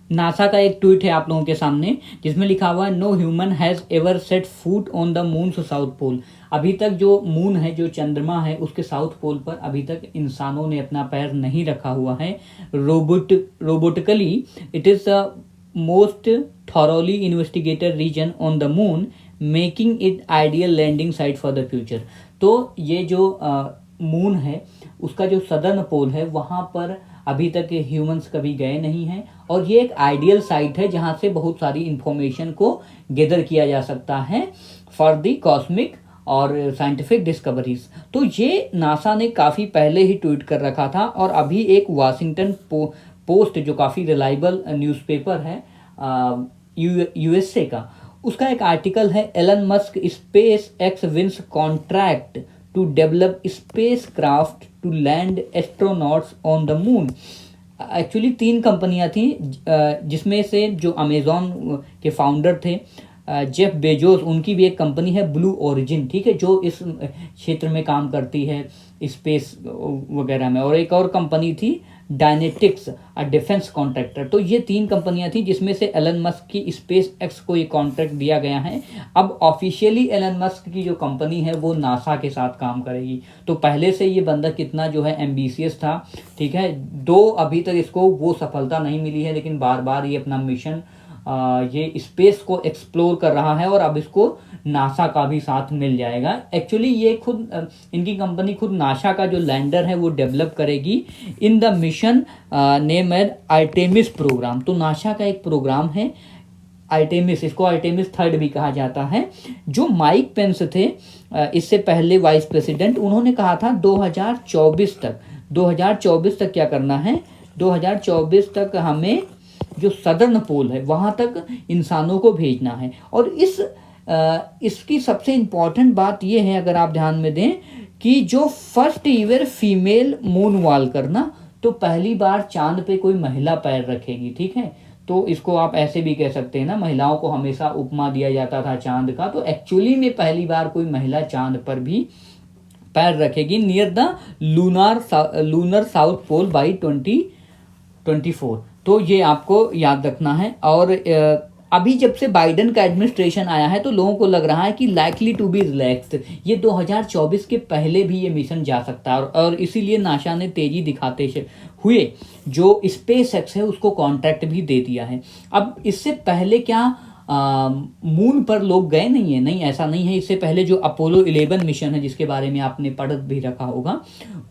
NASA का एक tweet है आप लोगों के सामने, जिसमें लिखा हुआ है no human has ever set foot on the moon's south pole. अभी तक जो मून है, जो चंद्रमा है, उसके साउथ पोल पर अभी तक इंसानों ने अपना पैर नहीं रखा हुआ है। Robotically it is the most thoroughly investigated region on the moon, making it ideal landing site for the future. तो ये जो मून है, उसका जो सदर्न पोल है, वहाँ पर अभी तक ह्यूमंस कभी गए नहीं हैं, और ये एक आइडियल साइट है जहाँ से बहुत सारी इंफॉर्मेशन को गैदर किया जा सकता है फॉर द कॉस्मिक और साइंटिफिक डिस्कवरीज। तो ये नासा ने काफ़ी पहले ही ट्वीट कर रखा था, और अभी एक वाशिंगटन पोस्ट जो काफ़ी रिलायबल न्यूज़पेपर है यूएसए का, उसका एक आर्टिकल है, Elon Musk SpaceX wins contract to develop spacecraft to land astronauts on the moon. Actually 3 कंपनियां थी, जिसमें से जो अमेजॉन के फाउंडर थे जेफ बेजोस, उनकी भी एक कंपनी है ब्लू ओरिजिन, ठीक है, जो इस क्षेत्र में काम करती है स्पेस वगैरह में, और एक और कंपनी थी डायनेटिक्स, अ डिफेंस कॉन्ट्रैक्टर। तो ये 3 कंपनियां थी जिसमें से एलन मस्क की स्पेस एक्स को ये कॉन्ट्रैक्ट दिया गया है। अब ऑफिशियली एलन मस्क की जो कंपनी है वो नासा के साथ काम करेगी। तो पहले से ये बंदा कितना जो है एम्बिशियस था, ठीक है, अभी तक इसको वो सफलता नहीं मिली है, लेकिन बार बार ये अपना मिशन ये स्पेस को एक्सप्लोर कर रहा है, और अब इसको नासा का भी साथ मिल जाएगा। एक्चुअली ये खुद इनकी कंपनी खुद नासा का जो लैंडर है वो डेवलप करेगी in the mission name as Artemis program. तो नासा का एक प्रोग्राम है आर्टेमिस, इसको आर्टेमिस 3 भी कहा जाता है। जो माइक पेंस थे इससे पहले वाइस प्रेसिडेंट, उन्होंने कहा था 2024 तक क्या करना है, 2024 तक हमें जो सदर्न पोल है वहाँ तक इंसानों को भेजना है। और इसकी सबसे इम्पॉर्टेंट बात यह है, अगर आप ध्यान में दें, कि जो फर्स्ट ईवर फीमेल मून वॉल करना, तो पहली बार चांद पे कोई महिला पैर रखेगी, ठीक है। तो इसको आप ऐसे भी कह सकते हैं ना, महिलाओं को हमेशा उपमा दिया जाता था चांद का, तो एक्चुअली में पहली बार कोई महिला चांद पर भी पैर रखेगी near the lunar south pole by 2024। तो ये आपको याद रखना है। और अभी जब से बाइडन का एडमिनिस्ट्रेशन आया है तो लोगों को लग रहा है कि लाइकली टू बी रिलैक्स्ड, ये 2024 के पहले भी ये मिशन जा सकता है, और इसीलिए नासा ने तेजी दिखाते हुए जो स्पेस एक्स है उसको कॉन्ट्रैक्ट भी दे दिया है। अब इससे पहले क्या मून पर लोग गए नहीं है? नहीं, ऐसा नहीं है। इससे पहले जो अपोलो 11 मिशन है, जिसके बारे में आपने पढ़ भी रखा होगा,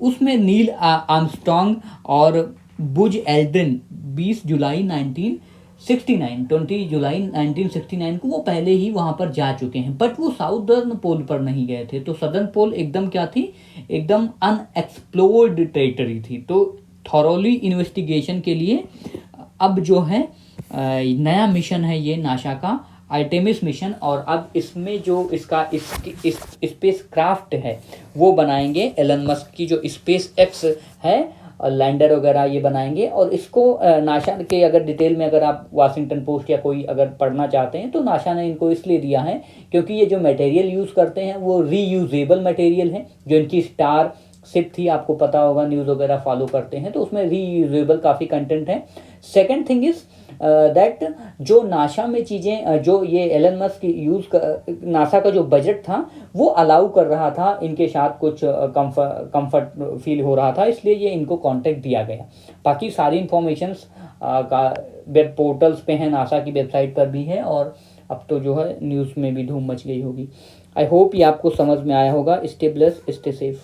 उसमें नील आर्मस्ट्रॉन्ग और बुज एल्ड्रिन 20 जुलाई 1969 को वो पहले ही वहाँ पर जा चुके हैं, बट वो साउदर्न पोल पर नहीं गए थे। तो सदर्न पोल एकदम क्या थी, एकदम अनएक्सप्लोर्ड टेरिटरी थी। तो थॉरोली इन्वेस्टिगेशन के लिए अब जो है नया मिशन है ये नासा का आर्टेमिस मिशन, और अब इसमें जो इसका स्पेस क्राफ्ट है वो बनाएंगे एलन मस्क की जो स्पेस एक्स है, लैंडर वगैरह ये बनाएंगे। और इसको नासा के अगर डिटेल में अगर आप वाशिंगटन पोस्ट या कोई अगर पढ़ना चाहते हैं तो नासा ने इनको इसलिए दिया है क्योंकि ये जो मटेरियल यूज़ करते हैं वो रीयूजेबल मटेरियल है। जो इनकी स्टार शिप थी, आपको पता होगा, न्यूज़ वगैरह फॉलो करते हैं, तो उसमें रीयूजेबल काफ़ी कंटेंट है। सेकेंड थिंग इज़ दैट जो नासा में चीज़ें जो ये एलन मस्क नासा का जो बजट था वो अलाउ कर रहा था, इनके साथ कुछ कंफर्ट फील हो रहा था, इसलिए ये इनको कॉन्टेक्ट दिया गया। बाकी सारी इंफॉर्मेशंस का वेब पोर्टल्स पे हैं, नासा की वेबसाइट पर भी है, और अब तो जो है न्यूज़ में भी धूम मच गई होगी। आई होप ये आपको समझ में आया होगा। Stay blessed, stay safe.